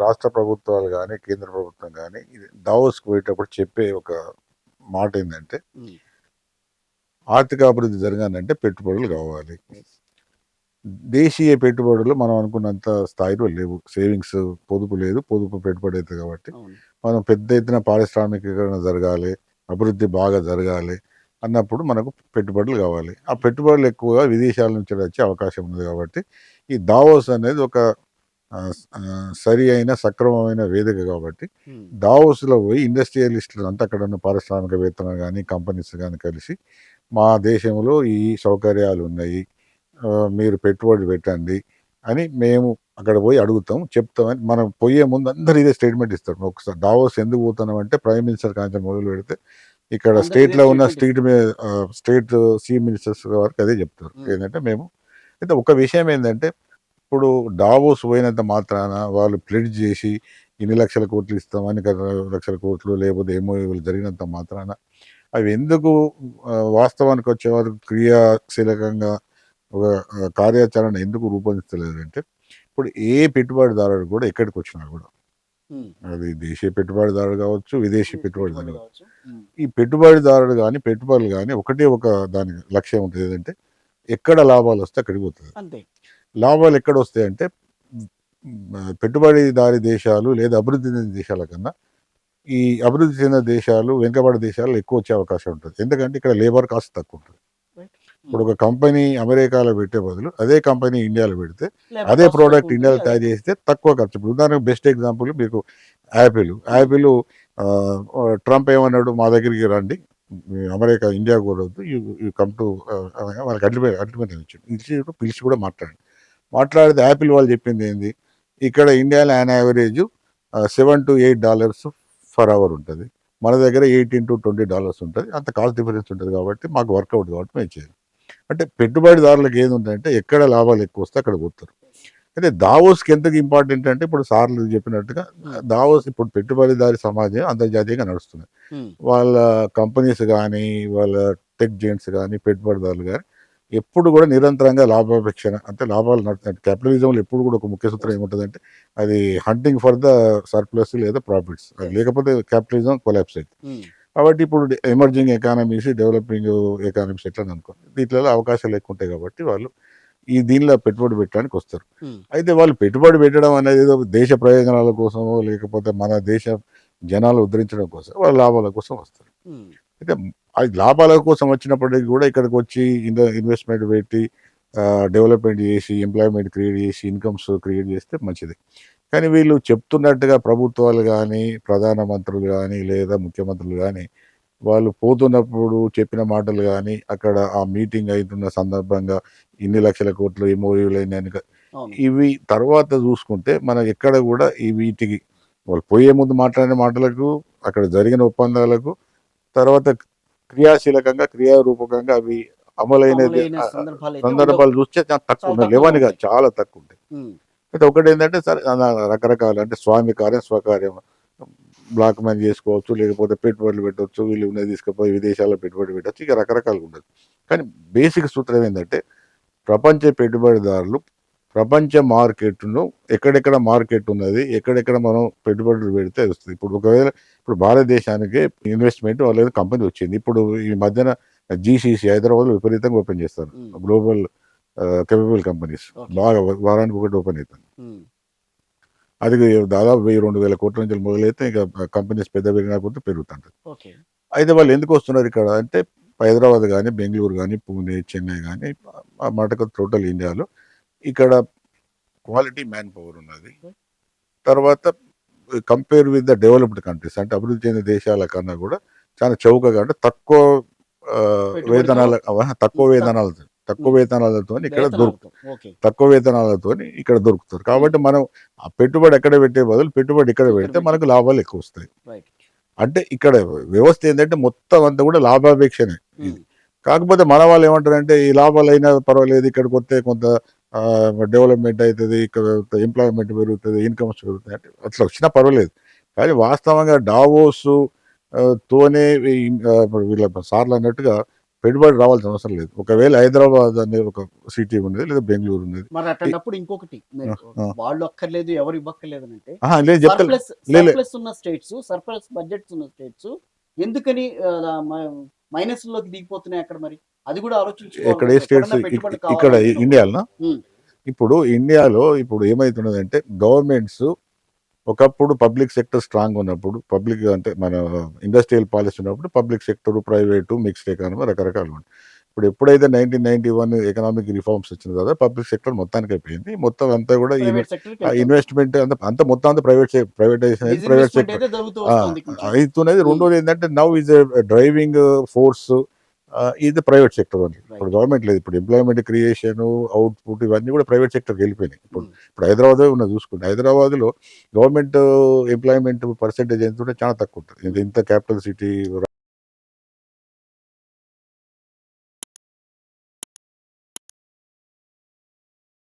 రాష్ట్ర ప్రభుత్వాలు కానీ కేంద్ర ప్రభుత్వం కానీ ఇది దావోస్కి పోయేటప్పుడు చెప్పే ఒక మాట ఏంటంటే ఆర్థిక అభివృద్ధి జరగాలంటే పెట్టుబడులు కావాలి. దేశీయ పెట్టుబడులు మనం అనుకున్నంత స్థాయిలో లేవు. సేవింగ్స్ పొదుపు లేదు, పొదుపు పెట్టుబడి అవుతుంది కాబట్టి మనం పెద్ద ఎత్తున పారిశ్రామికీకరణ జరగాలి, అభివృద్ధి బాగా జరగాలి అన్నప్పుడు మనకు పెట్టుబడులు కావాలి. ఆ పెట్టుబడులు ఎక్కువగా విదేశాల నుంచి వచ్చే అవకాశం ఉంది కాబట్టి ఈ దావోస్ అనేది ఒక సరి అయిన సక్రమమైన వేదిక కాబట్టి దావోస్లో పోయి ఇండస్ట్రియలిస్టులు అంతా అక్కడ ఉన్న పారిశ్రామికవేత్తలు కానీ కంపెనీస్ కానీ కలిసి మా దేశంలో ఈ సౌకర్యాలు ఉన్నాయి, మీరు పెట్టుబడి పెట్టండి అని మేము అక్కడ పోయి అడుగుతాం, చెప్తామని మనం పోయే ముందు అందరు ఇదే స్టేట్మెంట్ ఇస్తారు. ఒకసారి దావోస్ ఎందుకు పోతున్నాం అంటే ప్రైమ్ మినిస్టర్ కాంచె మొదలు పెడితే ఇక్కడ స్టేట్లో ఉన్న స్టేట్ చీఫ్ మినిస్టర్స్ వరకు అదే చెప్తారు. ఏంటంటే మేము అయితే ఒక విషయం ఏంటంటే ఇప్పుడు దావోస్ పోయినంత మాత్రాన వాళ్ళు ప్లెడ్జ్ చేసి ఇన్ని లక్షల కోట్లు ఇస్తాం, అన్ని లక్షల కోట్లు లేకపోతే ఏమో జరిగినంత మాత్రాన అవి ఎందుకు వాస్తవానికి వచ్చే వరకు క్రియాశీలకంగా ఒక కార్యాచరణ ఎందుకు రూపొందిస్తలేదంటే ఇప్పుడు ఏ పెట్టుబడిదారుడు కూడా ఎక్కడికి వచ్చినా కూడా అది దేశీయ పెట్టుబడిదారుడు కావచ్చు, విదేశీ పెట్టుబడిదారుడు కావచ్చు, ఈ పెట్టుబడిదారుడు కానీ పెట్టుబడులు కానీ ఒకటే ఒక దాని లక్ష్యం ఉంటుంది, ఏంటంటే ఎక్కడ లాభాలు వస్తే అక్కడికి పోతుంది. లాభాలు ఎక్కడ వస్తాయంటే పెట్టుబడిదారి దేశాలు లేదా అభివృద్ధి చెందిన దేశాల కన్నా ఈ అభివృద్ధి చెందిన దేశాలు వెనుకబడి దేశాలు ఎక్కువ వచ్చే అవకాశం ఉంటుంది. ఎందుకంటే ఇక్కడ లేబర్ కాస్ట్ తక్కువ ఉంటుంది. ఇప్పుడు ఒక కంపెనీ అమెరికాలో పెట్టే బదులు అదే కంపెనీ ఇండియాలో పెడితే అదే ప్రోడక్ట్ ఇండియాలో తయారు చేస్తే తక్కువ ఖర్చు. ఇప్పుడు ఉదాహరణకు బెస్ట్ ఎగ్జాంపుల్ మీకు యాపిల్ ట్రంప్ ఏమన్నాడు, మా దగ్గరికి రండి, అమెరికా ఇండియా కూడా వద్దు, యూ కమ్ టు వాళ్ళకి అల్టిమేట్ ఇచ్చాడు, పిలిచి కూడా మాట్లాడితే యాపిల్ వాళ్ళు చెప్పింది ఏంది, ఇక్కడ ఇండియాలో an average $7 to $8 for hour ఉంటుంది, మన దగ్గర $18 to $20 ఉంటుంది, అంత కాస్ట్ డిఫరెన్స్ ఉంటుంది కాబట్టి మాకు వర్కౌట్ కాబట్టి మేము చేయాలి. అంటే పెట్టుబడిదారులకు ఏది ఉంటుందంటే ఎక్కడ లాభాలు ఎక్కువ వస్తే అక్కడ పోతారు. అయితే దావోస్కి ఎంతకు ఇంపార్టెంట్ అంటే ఇప్పుడు సార్లు చెప్పినట్టుగా దావోస్ ఇప్పుడు పెట్టుబడిదారి సమాజం అంతర్జాతీయంగా నడుస్తుంది. వాళ్ళ కంపెనీస్ కానీ వాళ్ళ టెక్ జెయింట్స్ కానీ పెట్టుబడిదారులు కానీ ఎప్పుడు కూడా నిరంతరంగా లాభాపేక్షణ, అంటే లాభాలు నడుస్తాయి. క్యాపిటలిజంలో ఎప్పుడు కూడా ఒక ముఖ్య సూత్రం ఏముంటుందంటే అది హంటింగ్ ఫర్ ద సర్ప్లస్ లేదా ప్రాఫిట్స్, అది లేకపోతే క్యాపిటలిజం కొలాప్స్ అవుతుంది. కాబట్టి ఇప్పుడు ఎమర్జింగ్ ఎకానమీస్, డెవలపింగ్ ఎకానమీస్ ఎట్లా అనుకోండి, దీంట్లో అవకాశాలు ఎక్కువ ఉంటాయి కాబట్టి వాళ్ళు దీనిలో పెట్టుబడి పెట్టడానికి వస్తారు. అయితే వాళ్ళు పెట్టుబడి పెట్టడం అనేది ఏదో దేశ ప్రయోజనాల కోసమో లేకపోతే మన దేశ జనాలు ఉద్ధరించడం కోసం వాళ్ళ లాభాల కోసం వస్తారు. అయితే అది లాభాల కోసం వచ్చినప్పటికీ కూడా ఇక్కడికి వచ్చి ఇన్వెస్ట్మెంట్ పెట్టి డెవలప్మెంట్ చేసి ఎంప్లాయ్మెంట్ క్రియేట్ చేసి ఇన్కమ్స్ క్రియేట్ చేస్తే మంచిది. కానీ వీళ్ళు చెప్తున్నట్టుగా ప్రభుత్వాలు కానీ ప్రధానమంత్రులు కానీ లేదా ముఖ్యమంత్రులు కానీ వాళ్ళు పోతున్నప్పుడు చెప్పిన మాటలు కానీ అక్కడ ఆ మీటింగ్ అవుతున్న సందర్భంగా ఇన్ని లక్షల కోట్లు ఎంఓయూలైన ఇవి తర్వాత చూసుకుంటే మనం ఎక్కడ కూడా ఈ వీటికి వాళ్ళు పోయే ముందు మాట్లాడిన మాటలకు అక్కడ జరిగిన ఒప్పందాలకు తర్వాత క్రియాశీలకంగా క్రియారూపకంగా అవి అమలైనది సందర్భాలు చూస్తే తక్కువ ఉన్నాయి, లేవని కాదు, చాలా తక్కువ ఉంటాయి. అయితే ఒకటి ఏంటంటే సరే రకరకాల అంటే స్వామి కార్యం స్వకార్యం బ్లాక్ మనీ చేసుకోవచ్చు, లేకపోతే పెట్టుబడులు పెట్టవచ్చు, వీళ్ళు ఉన్నది తీసుకుపోయి విదేశాల్లో పెట్టుబడి పెట్టవచ్చు, ఇక రకరకాలుగా ఉండదు. కానీ బేసిక్ సూత్రం ఏంటంటే ప్రపంచ పెట్టుబడిదారులు ప్రపంచ మార్కెట్ను ఎక్కడెక్కడ మార్కెట్ ఉన్నది, ఎక్కడెక్కడ మనం పెట్టుబడులు పెడితే వస్తుంది. ఇప్పుడు ఒకవేళ ఇప్పుడు భారతదేశానికి ఇన్వెస్ట్మెంట్ వాళ్ళ కంపెనీ వచ్చింది, ఇప్పుడు ఈ మధ్యన జీసీసీ హైదరాబాద్లో విపరీతంగా ఓపెన్ చేస్తారు, గ్లోబల్ కెపబుల్ కంపెనీస్ బాగా వారానికి ఒకటి ఓపెన్ అవుతుంది. అది దాదాపు 1000-2000 కోట్ల నుంచి మొదలైతే ఇక కంపెనీస్ పెద్ద పెరిగినా కొద్ది పెరుగుతుంటుంది. అయితే వాళ్ళు ఎందుకు వస్తున్నారు ఇక్కడ అంటే హైదరాబాద్ కానీ బెంగళూరు కానీ పూణే చెన్నై కానీ మటుకు టోటల్ ఇండియాలో ఇక్కడ క్వాలిటీ మ్యాన్ పవర్ ఉన్నది. తర్వాత compare with the developed countries అంటే అభివృద్ధి చెందిన దేశాల కన్నా కూడా చాలా చౌకగా అంటే తక్కువ వేతనాలతో ఇక్కడ దొరుకుతారు. కాబట్టి మనం ఆ పెట్టుబడి ఎక్కడ పెట్టే బదులు పెట్టుబడి ఇక్కడ పెడితే మనకు లాభాలు ఎక్కువ వస్తాయి. అంటే ఇక్కడ వ్యవస్థ ఏంటంటే మొత్తం అంతా కూడా లాభాపేక్షనే. కాకపోతే మన వాళ్ళు ఏమంటారంటే ఈ లాభాలు అయినా పర్వాలేదు, ఇక్కడికి వస్తే కొంత డెవలప్మెంట్ అవుతుంది, ఇక్కడ ఎంప్లాయ్మెంట్ పెరుగుతుంది, ఇన్కమ్స్ పెరుగుతాయి అంటే అట్లా వచ్చినా పర్వాలేదు. కానీ వాస్తవంగా డావోస్ తోనే వీళ్ళ సార్లు అన్నట్టుగా పెట్టుబడి రావాల్సిన అవసరం లేదు. ఒకవేళ హైదరాబాద్ అనేది ఒక సిటీ ఉన్నది, లేదా బెంగళూరు ఉన్నది. మరి అట్లాంటప్పుడు ఇంకొకటి మీరు ఆ. వాళ్ళు అక్కర్లేదు, ఎవరు ఇవ్వక్కర్లేదు అంటే లేదు చెప్తా. సర్ప్లస్ ఉన్న స్టేట్స్, సర్ప్లస్ బడ్జెట్స్ ఉన్న స్టేట్స్ ఎందుకని మైనస్ లోకి దిగిపోతున్నాయి అక్కడ? మరి అది కూడా ఇక్కడ ఏ ఆలోచించుకోవాలి. స్టేట్స్ ఎక్కడన్నా పెట్టుబడి ఇక్కడ కావాలంటే ఇండియాలో ఉమ్, ఇప్పుడు ఇండియాలో ఇప్పుడు ఏమవుతున్నదంటే గవర్నమెంట్స్ ఒకప్పుడు పబ్లిక్ సెక్టర్ స్ట్రాంగ్ ఉన్నప్పుడు, పబ్లిక్ అంటే మన ఇండస్ట్రియల్ పాలసీ ఉన్నప్పుడు public sector, private, mixed economy రకరకాలు ఉన్నాయి. ఇప్పుడు ఎప్పుడైతే 1991 ఎకనామిక్ రిఫార్మ్స్ వచ్చిన తర్వాత పబ్లిక్ సెక్టర్ మొత్తానికి అయిపోయింది. మొత్తం అంతా కూడా ప్రైవేట్ సెక్టర్ ఇన్వెస్ట్మెంట్ అంత మొత్తం అంతా ప్రైవేటైజేషన్ అయింది. ప్రైవేట్ డిస్ఇన్వెస్ట్మెంట్ సెక్టర్ అయితే జరుగుతూ వస్తుంది కొంచెం. అవుతున్నది. రెండోది ఏంటంటే నౌ ఈజ్ డ్రైవింగ్ ఫోర్స్ ఇది ప్రైవేట్ సెక్టర్ అని. ఇప్పుడు గవర్నమెంట్ లేదు. ఇప్పుడు ఎంప్లాయ్మెంట్ క్రియేషన్, అవుట్పుట్ ఇవన్నీ కూడా ప్రైవేట్ సెక్టర్కి వెళ్ళిపోయినాయి. ఇప్పుడు హైదరాబాద్ ఉన్న చూసుకుంటే హైదరాబాద్లో గవర్నమెంట్ ఎంప్లాయ్మెంట్ పర్సెంటేజ్ ఎంత ఉంటే చాలా తక్కువ ఉంటుంది. ఇంత క్యాపిటల్ సిటీ